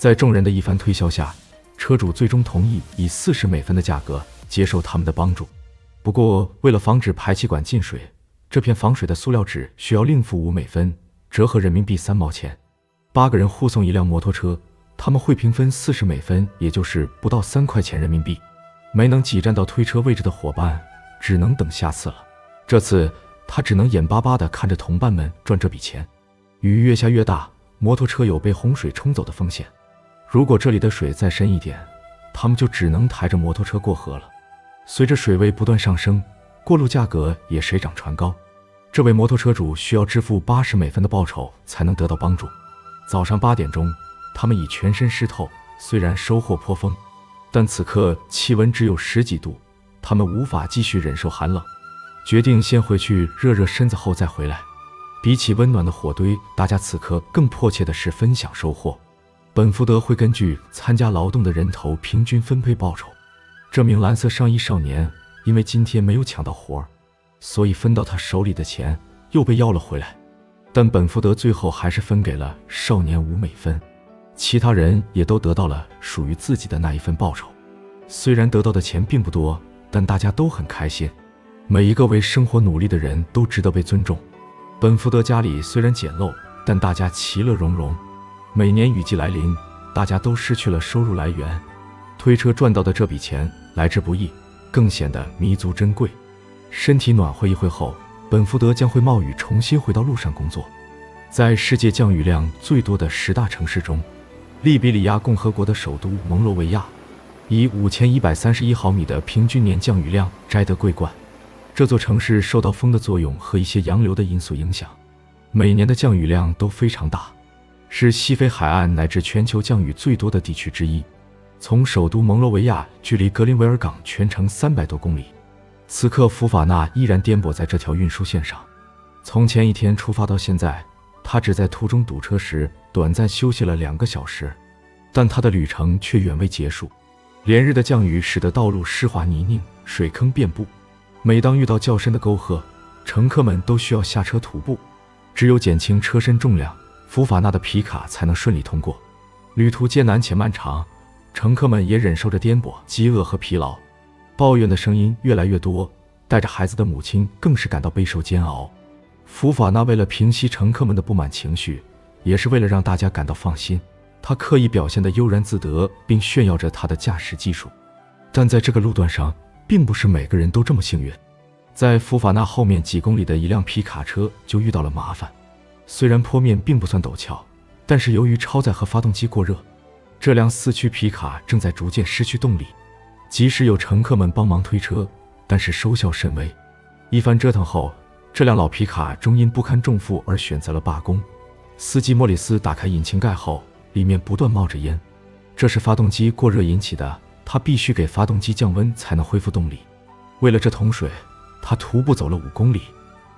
在众人的一番推销下，车主最终同意以40美分的价格接受他们的帮助。不过，为了防止排气管进水，这片防水的塑料纸需要另付5美分，折合人民币3毛钱。8个人护送一辆摩托车，他们会平分40美分，也就是不到3块钱人民币。没能挤占到推车位置的伙伴，只能等下次了。这次他只能眼巴巴地看着同伴们赚这笔钱。雨越下越大，摩托车有被洪水冲走的风险。如果这里的水再深一点，他们就只能抬着摩托车过河了。随着水位不断上升，过路价格也水涨船高。这位摩托车主需要支付80美分的报酬才能得到帮助。早上8点钟，他们已全身湿透，虽然收获颇丰，但此刻气温只有10几度，他们无法继续忍受寒冷，决定先回去热热身子后再回来。比起温暖的火堆，大家此刻更迫切的是分享收获。本福德会根据参加劳动的人头平均分配报酬。这名蓝色上衣少年因为今天没有抢到活，所以分到他手里的钱又被要了回来。但本福德最后还是分给了少年5美分，其他人也都得到了属于自己的那一份报酬。虽然得到的钱并不多，但大家都很开心。每一个为生活努力的人都值得被尊重。本福德家里虽然简陋，但大家其乐融融。每年雨季来临，大家都失去了收入来源，推车赚到的这笔钱来之不易，更显得弥足珍贵。身体暖和一会后，本福德将会冒雨重新回到路上工作。在世界降雨量最多的10大城市中，利比里亚共和国的首都蒙罗维亚以5131毫米的平均年降雨量摘得桂冠。这座城市受到风的作用和一些洋流的因素影响，每年的降雨量都非常大，是西非海岸乃至全球降雨最多的地区之一。从首都蒙罗维亚距离格林维尔港全程300多公里，此刻福法纳依然颠簸在这条运输线上。从前一天出发到现在，他只在途中堵车时短暂休息了2个小时，但他的旅程却远未结束。连日的降雨使得道路湿滑泥泞，水坑遍布。每当遇到较深的沟壑，乘客们都需要下车徒步，只有减轻车身重量，福法纳的皮卡才能顺利通过。旅途艰难且漫长，乘客们也忍受着颠簸、饥饿和疲劳，抱怨的声音越来越多，带着孩子的母亲更是感到备受煎熬。福法纳为了平息乘客们的不满情绪，也是为了让大家感到放心，他刻意表现得悠然自得，并炫耀着他的驾驶技术。但在这个路段上，并不是每个人都这么幸运。在福法纳后面几公里的一辆皮卡车就遇到了麻烦。虽然坡面并不算陡峭，但是由于超载和发动机过热，这辆4驱皮卡正在逐渐失去动力。即使有乘客们帮忙推车，但是收效甚微。一番折腾后，这辆老皮卡终因不堪重负而选择了罢工。司机莫里斯打开引擎盖后，里面不断冒着烟，这是发动机过热引起的，他必须给发动机降温才能恢复动力。为了这桶水，他徒步走了5公里。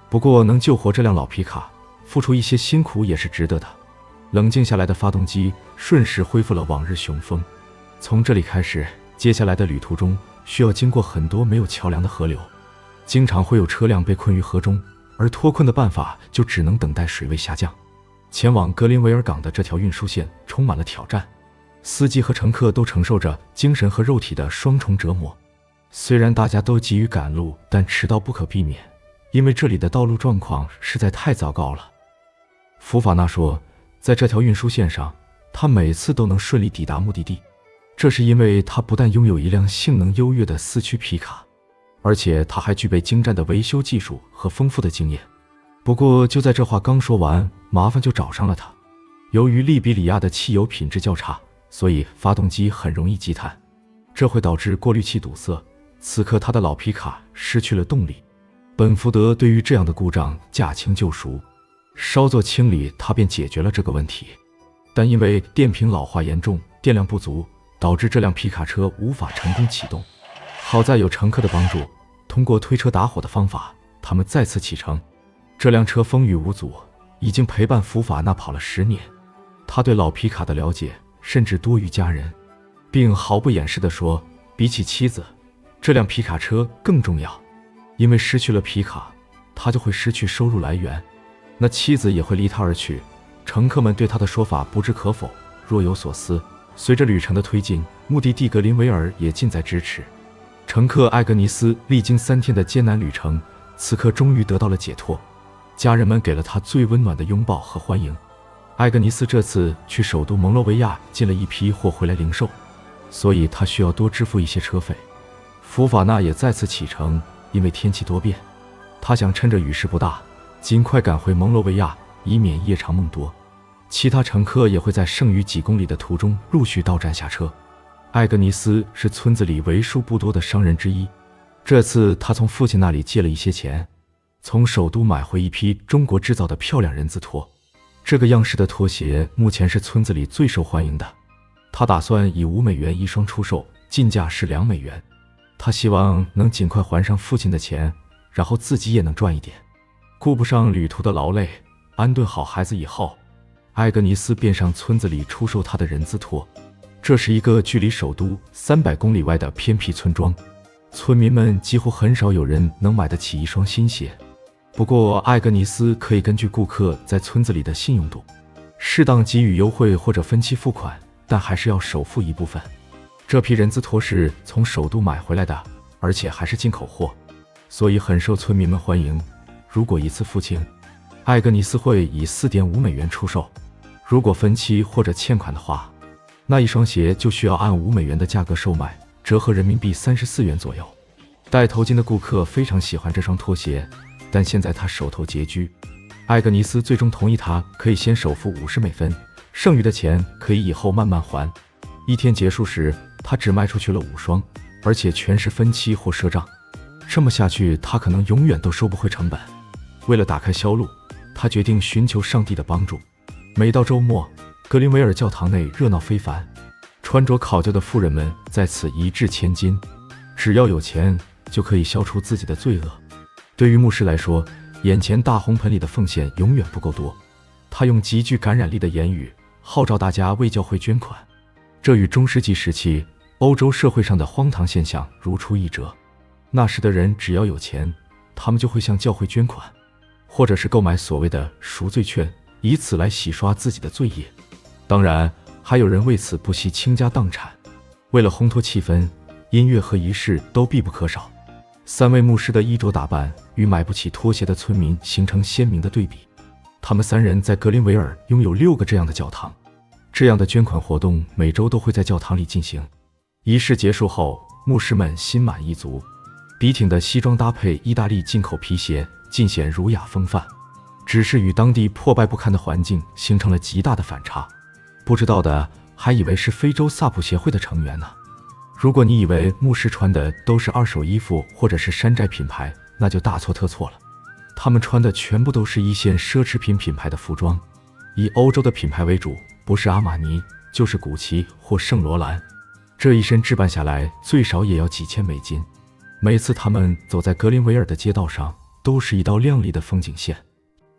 不过能救活这辆老皮卡，付出一些辛苦也是值得的。冷静下来的发动机瞬时恢复了往日雄风。从这里开始，接下来的旅途中需要经过很多没有桥梁的河流，经常会有车辆被困于河中，而脱困的办法就只能等待水位下降。前往格林维尔港的这条运输线充满了挑战，司机和乘客都承受着精神和肉体的双重折磨。虽然大家都急于赶路，但迟到不可避免，因为这里的道路状况实在太糟糕了。福法纳说，在这条运输线上，他每次都能顺利抵达目的地，这是因为他不但拥有一辆性能优越的4驱皮卡，而且他还具备精湛的维修技术和丰富的经验。不过就在这话刚说完，麻烦就找上了他。由于利比里亚的汽油品质较差，所以发动机很容易积碳，这会导致过滤器堵塞。此刻他的老皮卡失去了动力。本福德对于这样的故障驾轻就熟，稍作清理他便解决了这个问题。但因为电瓶老化严重，电量不足，导致这辆皮卡车无法成功启动。好在有乘客的帮助，通过推车打火的方法，他们再次启程。这辆车风雨无阻，已经陪伴福法纳跑了10年。他对老皮卡的了解甚至多于家人，并毫不掩饰地说，比起妻子，这辆皮卡车更重要。因为失去了皮卡，他就会失去收入来源，那妻子也会离他而去。乘客们对他的说法不置可否，若有所思。随着旅程的推进，目的地格林维尔也近在咫尺。乘客艾格尼斯历经3天的艰难旅程，此刻终于得到了解脱。家人们给了他最温暖的拥抱和欢迎。艾格尼斯这次去首都蒙罗维亚进了一批货回来零售，所以他需要多支付一些车费。福法纳也再次启程，因为天气多变，他想趁着雨势不大，尽快赶回蒙罗维亚，以免夜长梦多。其他乘客也会在剩余几公里的途中陆续到站下车。艾格尼斯是村子里为数不多的商人之一，这次他从父亲那里借了一些钱，从首都买回一批中国制造的漂亮人字拖。这个样式的拖鞋目前是村子里最受欢迎的，他打算以5美元一双出售，进价是2美元。他希望能尽快还上父亲的钱，然后自己也能赚一点。顾不上旅途的劳累，安顿好孩子以后，艾格尼斯便上村子里出售他的人字拖。这是一个距离首都300公里外的偏僻村庄，村民们几乎很少有人能买得起一双新鞋。不过艾格尼斯可以根据顾客在村子里的信用度，适当给予优惠或者分期付款，但还是要首付一部分。这批人字拖是从首都买回来的，而且还是进口货，所以很受村民们欢迎。如果一次付清，艾格尼斯会以4.5美元出售；如果分期或者欠款的话，那一双鞋就需要按5美元的价格售卖，折合人民币34元左右。戴头巾的顾客非常喜欢这双拖鞋，但现在他手头拮据。艾格尼斯最终同意他可以先首付50美分，剩余的钱可以以后慢慢还。一天结束时，他只卖出去了5双，而且全是分期或赊账。这么下去，他可能永远都收不回成本。为了打开销路，他决定寻求上帝的帮助。每到周末，格林维尔教堂内热闹非凡，穿着考究的妇人们在此一掷千金。只要有钱，就可以消除自己的罪恶。对于牧师来说，眼前大红盆里的奉献永远不够多。他用极具感染力的言语号召大家为教会捐款，这与中世纪时期欧洲社会上的荒唐现象如出一辙。那时的人只要有钱，他们就会向教会捐款，或者是购买所谓的赎罪券，以此来洗刷自己的罪业。当然，还有人为此不惜倾家荡产。为了烘托气氛，音乐和仪式都必不可少。3位牧师的衣着打扮与买不起拖鞋的村民形成鲜明的对比。他们3人在格林维尔拥有6个这样的教堂。这样的捐款活动每周都会在教堂里进行。仪式结束后，牧师们心满意足，笔挺的西装搭配意大利进口皮鞋，尽显儒雅风范。只是与当地破败不堪的环境形成了极大的反差。不知道的还以为是非洲萨普协会的成员呢。如果你以为牧师穿的都是2手衣服或者是山寨品牌，那就大错特错了。他们穿的全部都是1线奢侈品品牌的服装，以欧洲的品牌为主，不是阿玛尼就是古奇或圣罗兰。这一身置办下来最少也要几千美金。每次他们走在格林维尔的街道上，都是一道亮丽的风景线。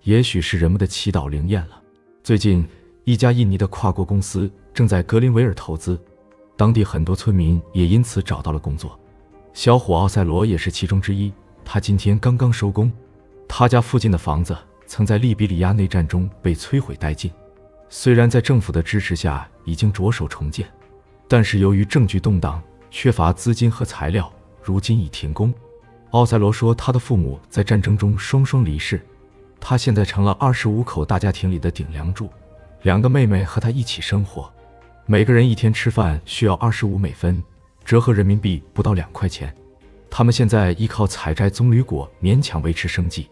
也许是人们的祈祷灵验了。最近，一家印尼的跨国公司正在格林维尔投资，当地很多村民也因此找到了工作。小伙奥赛罗也是其中之一，他今天刚刚收工。他家附近的房子曾在利比里亚内战中被摧毁殆尽，虽然在政府的支持下已经着手重建，但是由于政局动荡，缺乏资金和材料，如今已停工。奥赛罗说，他的父母在战争中双双离世，他现在成了25口大家庭里的顶梁柱，2个妹妹和他一起生活，每个人一天吃饭需要25美分，折合人民币不到2块钱。他们现在依靠采摘棕榈果勉强维持生计。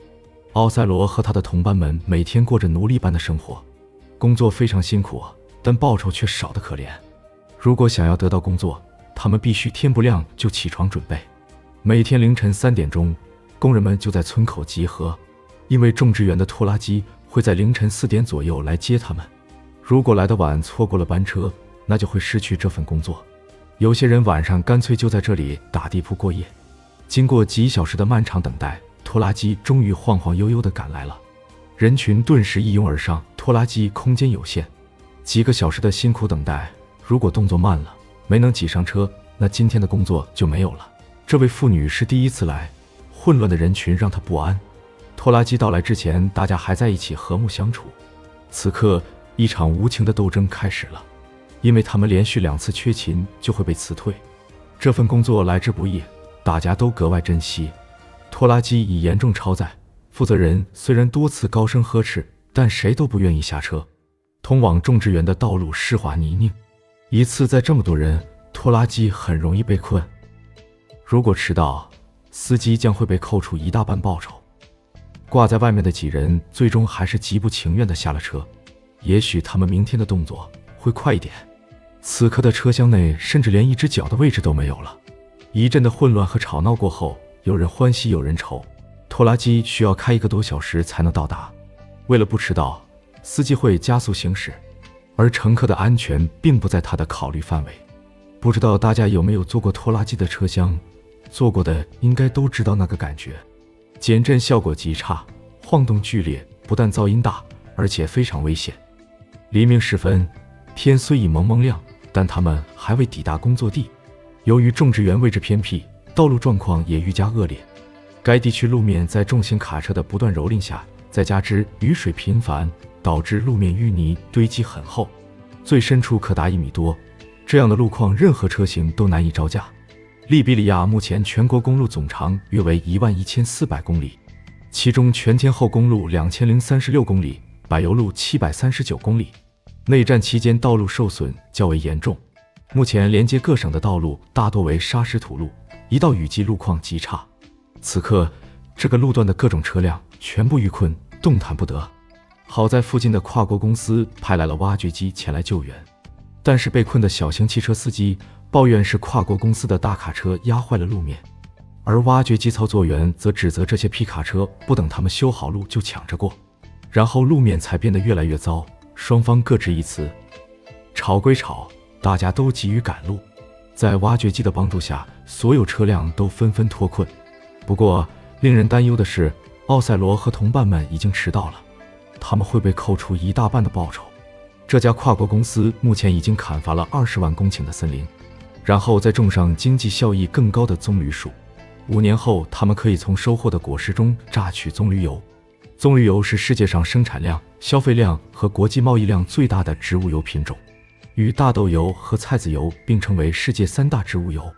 奥赛罗和他的同伴们每天过着奴隶般的生活，工作非常辛苦，但报酬却少得可怜。如果想要得到工作，他们必须天不亮就起床准备。每天凌晨3点钟，工人们就在村口集合，因为种植园的拖拉机会在凌晨4点左右来接他们。如果来得晚，错过了班车，那就会失去这份工作。有些人晚上干脆就在这里打地铺过夜。经过几小时的漫长等待，拖拉机终于晃晃悠悠地赶来了。人群顿时一拥而上，拖拉机空间有限，几个小时的辛苦等待，如果动作慢了，没能挤上车，那今天的工作就没有了。这位妇女是第一次来，混乱的人群让她不安。拖拉机到来之前，大家还在一起和睦相处。此刻，一场无情的斗争开始了。因为他们连续2次缺勤就会被辞退。这份工作来之不易，大家都格外珍惜。拖拉机已严重超载，负责人虽然多次高声呵斥，但谁都不愿意下车。通往种植园的道路湿滑泥泞，一次载这么多人，拖拉机很容易被困。如果迟到，司机将会被扣除1大半报酬。挂在外面的几人最终还是极不情愿地下了车，也许他们明天的动作会快一点。此刻的车厢内甚至连一只脚的位置都没有了。一阵的混乱和吵闹过后，有人欢喜有人愁。拖拉机需要开1个多小时才能到达，为了不迟到，司机会加速行驶，而乘客的安全并不在他的考虑范围。不知道大家有没有坐过拖拉机的车厢，坐过的应该都知道那个感觉。减震效果极差，晃动剧烈，不但噪音大，而且非常危险。黎明时分，天虽已蒙蒙亮，但他们还未抵达工作地。由于种植园位置偏僻，道路状况也愈加恶劣。该地区路面在重型卡车的不断蹂躏下，再加之雨水频繁，导致路面淤泥堆积很厚，最深处可达1米多。这样的路况，任何车型都难以招架。利比里亚目前全国公路总长约为11400公里，其中全天候公路2036公里，柏油路739公里。内战期间道路受损较为严重，目前连接各省的道路大多为砂石土路，一到雨季路况极差。此刻这个路段的各种车辆全部遇困，动弹不得。好在附近的跨国公司派来了挖掘机前来救援，但是被困的小型汽车司机抱怨是跨国公司的大卡车压坏了路面，而挖掘机操作员则指责这些皮卡车不等他们修好路就抢着过，然后路面才变得越来越糟。双方各执一词，吵归吵，大家都急于赶路。在挖掘机的帮助下，所有车辆都纷纷脱困。不过令人担忧的是，奥赛罗和同伴们已经迟到了，他们会被扣除1大半的报酬。这家跨国公司目前已经砍伐了20万公顷的森林，然后再种上经济效益更高的棕榈树。5年后，他们可以从收获的果实中榨取棕榈油。棕榈油是世界上生产量、消费量和国际贸易量最大的植物油品种，与大豆油和菜籽油并称为世界3大植物油，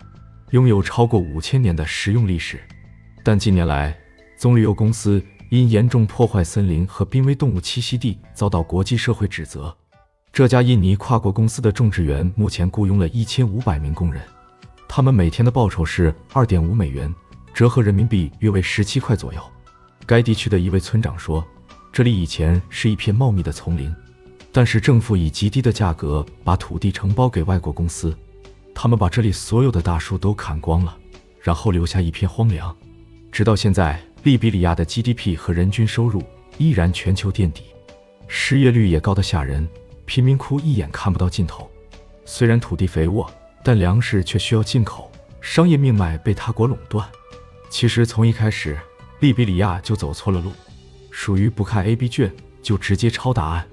拥有超过5000年的食用历史。但近年来，棕榈油公司因严重破坏森林和濒危动物栖息地，遭到国际社会指责。这家印尼跨国公司的种植园目前雇佣了1500名工人，他们每天的报酬是2.5美元，折合人民币约为17块左右。该地区的一位村长说，这里以前是一片茂密的丛林，但是政府以极低的价格把土地承包给外国公司，他们把这里所有的大树都砍光了，然后留下一片荒凉。直到现在，利比里亚的 GDP 和人均收入依然全球垫底，失业率也高得吓人，贫民窟一眼看不到尽头。虽然土地肥沃，但粮食却需要进口，商业命脉被他国垄断。其实从一开始，利比里亚就走错了路，属于不看 AB 卷就直接抄答案。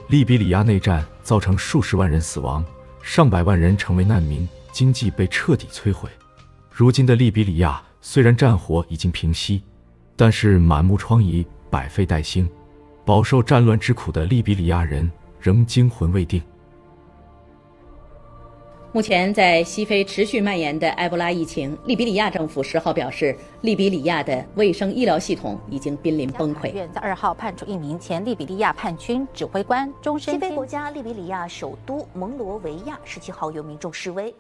利比里亚内战造成数十万人死亡，上百万人成为难民，经济被彻底摧毁。如今的利比里亚虽然战火已经平息，但是满目疮痍，百废待兴，饱受战乱之苦的利比里亚人仍惊魂未定。目前，在西非持续蔓延的埃博拉疫情，利比里亚政府10号表示，利比里亚的卫生医疗系统已经濒临崩溃。院在2号判处一名前利比里亚叛军指挥官终身监。西非国家利比里亚首都蒙罗维亚17号有民众示威，